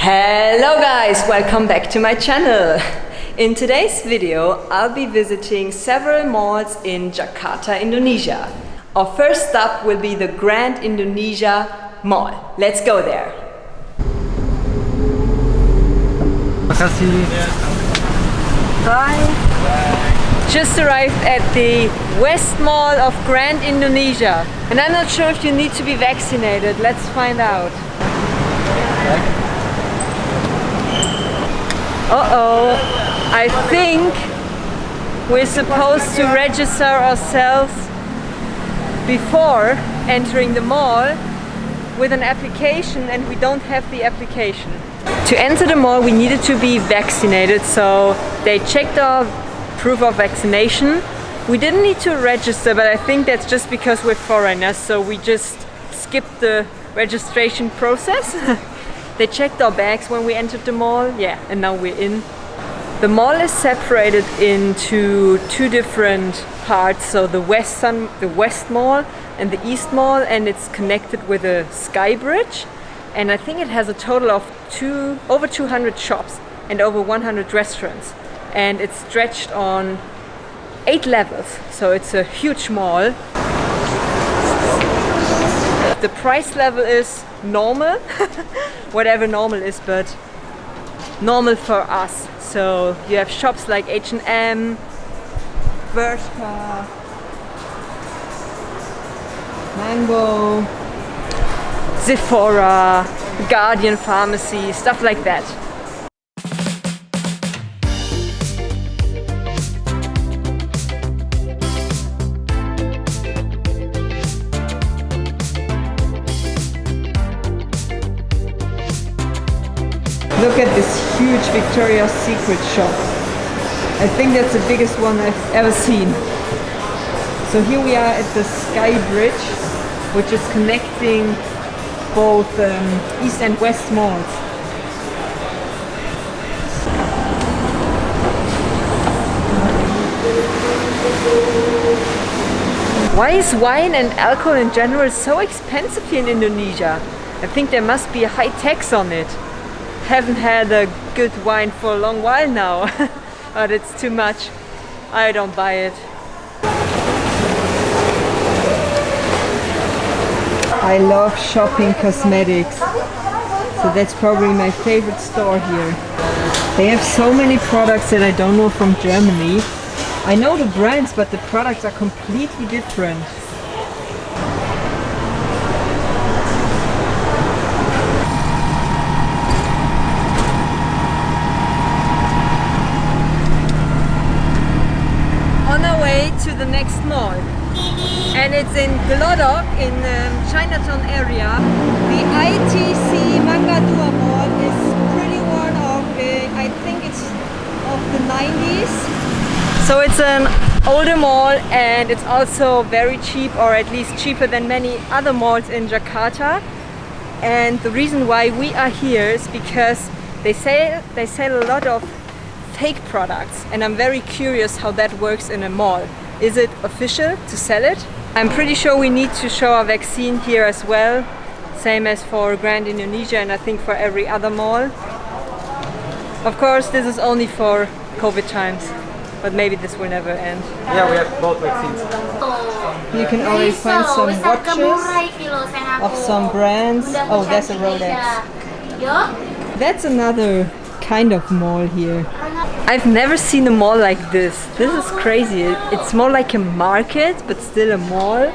Hello guys, welcome back to my channel. In today's video, I'll be visiting several malls in Jakarta, Indonesia. Our first stop will be the Grand Indonesia Mall. Let's go there. Makasih. Bye. Just arrived at the West Mall of Grand Indonesia. And I'm not sure if you need to be vaccinated. Let's find out. Uh-oh. I think we're supposed to register ourselves before entering the mall with an application, and we don't have the application. To enter the mall we needed to be vaccinated, so they checked our proof of vaccination. We didn't need to register, but I think that's just because we're foreigners, so we just skipped the registration process. They checked our bags when we entered the mall, yeah, and now we're in. The mall is separated into two different parts, so the West Mall and the East Mall, and it's connected with a sky bridge. And I think it has a total of over 200 shops and over 100 restaurants. And it's stretched on 8 levels, so it's a huge mall. The price level is normal, whatever normal is, but normal for us. So you have shops like H&M, Bershka, Mango, Sephora, Guardian Pharmacy, stuff like that. Look at this huge Victoria's Secret shop. I think that's the biggest one I've ever seen. So here we are at the Sky Bridge, which is connecting both East and West malls. Why is wine and alcohol in general so expensive here in Indonesia? I think there must be a high tax on it. Haven't had a good wine for a long while now, but it's too much. I don't buy it. I love shopping cosmetics, so that's probably my favorite store here. They have so many products that I don't know from Germany. I know the brands, but the products are completely different. To the next mall, and it's in Glodok in Chinatown area. The ITC Mangga Dua Mall is pretty worn off. I think it's of the 90s. So it's an older mall, and it's also very cheap, or at least cheaper than many other malls in Jakarta. And the reason why we are here is because they sell a lot of fake products, and I'm very curious how that works in a mall. Is it official to sell it? I'm pretty sure we need to show our vaccine here as well, same as for Grand Indonesia, and I think for every other mall. Of course, this is only for COVID times, but maybe this will never end. Yeah, we have both vaccines. You can always find some watches of some brands. Oh, that's a Rolex. That's another kind of mall here. I've never seen a mall like this. This is crazy. It's more like a market, but still a mall.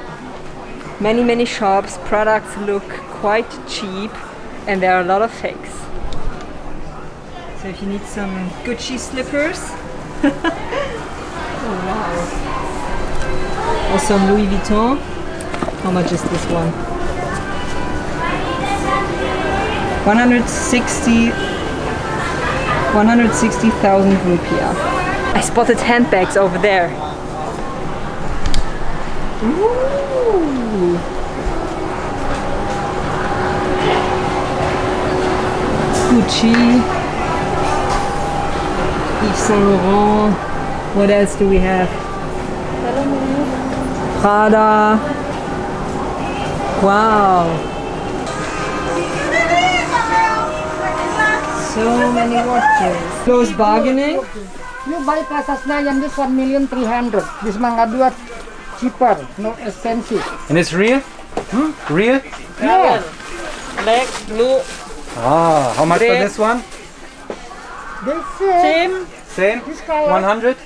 Many shops, products look quite cheap, and there are a lot of fakes. So if you need some Gucci slippers, oh wow. Or some Louis Vuitton. How much is this one? 160,000 rupiah. I spotted handbags over there. Ooh. Gucci, Yves Saint Laurent. What else do we have? Prada. Wow. So many watches. Close bargaining. You buy Plaza Senayan, this 1,300,000. This Mangga Dua cheaper, no expensive. And it's real? Real? Yeah. Black, blue, Ah, how much for Red. this one? This same. Same? This color. 100?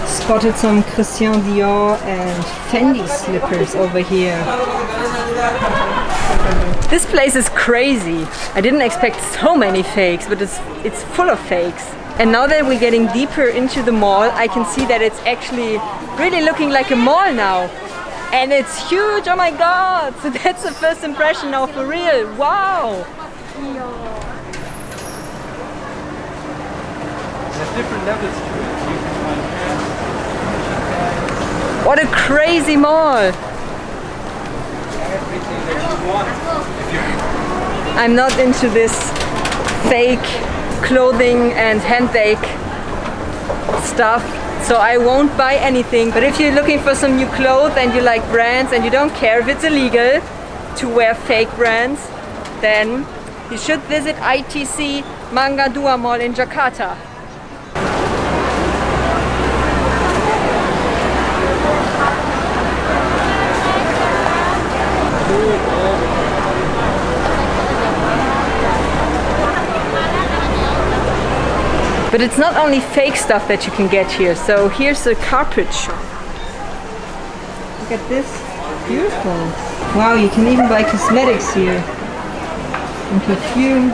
Spotted some Christian Dior and Fendi slippers over here. This place is crazy. I didn't expect so many fakes, but it's full of fakes. And now that we're getting deeper into the mall, I can see that it's actually really looking like a mall now. And it's huge, oh my god! So that's the first impression now for real. Wow! There's different levels to it. You can find What a crazy mall! everything that you want. I'm not into this fake clothing and handbag stuff, so I won't buy anything. But if you're looking for some new clothes and you like brands and you don't care if it's illegal to wear fake brands, then you should visit ITC Mangga Dua Mall in Jakarta. But it's not only fake stuff that you can get here. So here's a carpet shop. Look at this. Beautiful. Wow, you can even buy cosmetics here. And perfume.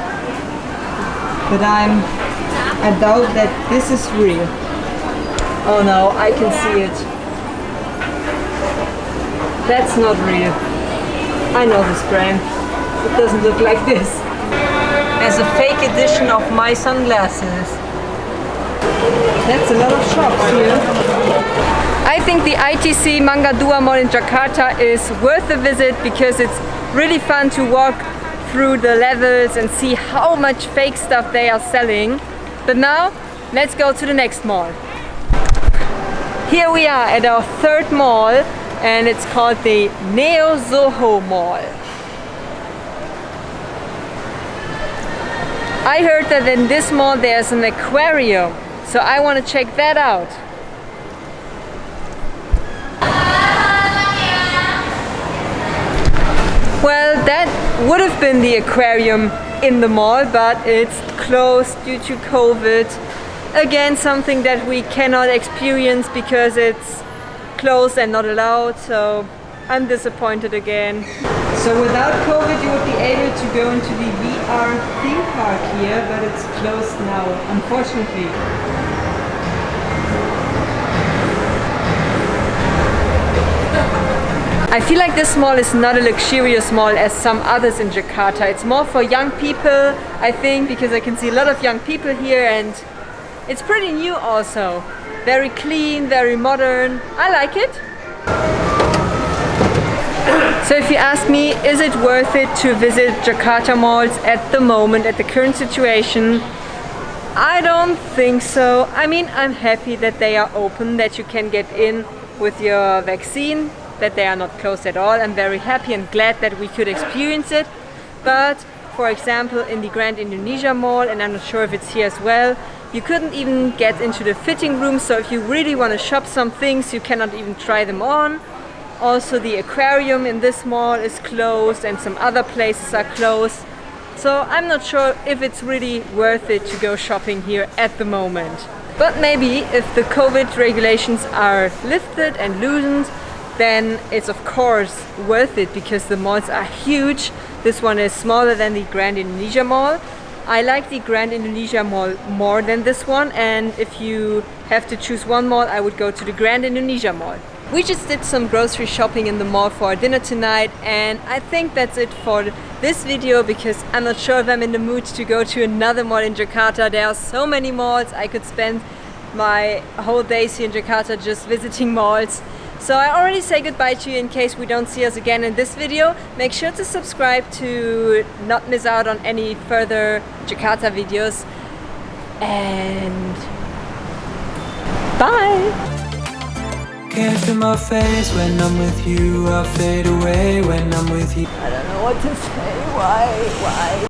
But I doubt that this is real. Oh no, I can see it. That's not real. I know this brand. It doesn't look like this. As a fake edition of my sunglasses. That's a lot of shops here. I think the ITC Mangga Dua Mall in Jakarta is worth a visit because it's really fun to walk through the levels and see how much fake stuff they are selling. But now, let's go to the next mall. Here we are at our third mall and it's called the Soho Mall. I heard that in this mall there's an aquarium. So I want to check that out. Well, that would have been the aquarium in the mall, but it's closed due to COVID. Again, something that we cannot experience because it's closed and not allowed, so I'm disappointed again. So without COVID you would be able to go into the VR theme park here, but it's closed now, unfortunately. I feel like this mall is not a luxurious mall as some others in Jakarta. It's more for young people, I think, because I can see a lot of young people here and it's pretty new also. Very clean, very modern. I like it. So if you ask me, is it worth it to visit Jakarta malls at the moment, at the current situation? I don't think so. I mean, I'm happy that they are open, that you can get in with your vaccine, that they are not closed at all. I'm very happy and glad that we could experience it. But for example, in the Grand Indonesia Mall, and I'm not sure if it's here as well, you couldn't even get into the fitting room. So if you really want to shop some things, you cannot even try them on. Also, the aquarium in this mall is closed and some other places are closed. So I'm not sure if it's really worth it to go shopping here at the moment. But maybe if the COVID regulations are lifted and loosened, then it's of course worth it because the malls are huge. This one is smaller than the Grand Indonesia Mall. I like the Grand Indonesia Mall more than this one, and if you have to choose one mall, I would go to the Grand Indonesia Mall. We just did some grocery shopping in the mall for our dinner tonight, and I think that's it for this video because I'm not sure if I'm in the mood to go to another mall in Jakarta. There are so many malls. I could spend my whole days here in Jakarta just visiting malls. So I already say goodbye to you in case we don't see us again in this video. Make sure to subscribe to not miss out on any further Jakarta videos. And bye! Can't feel my face when I'm with you. I fade away when I'm with you. I don't know what to say. Why?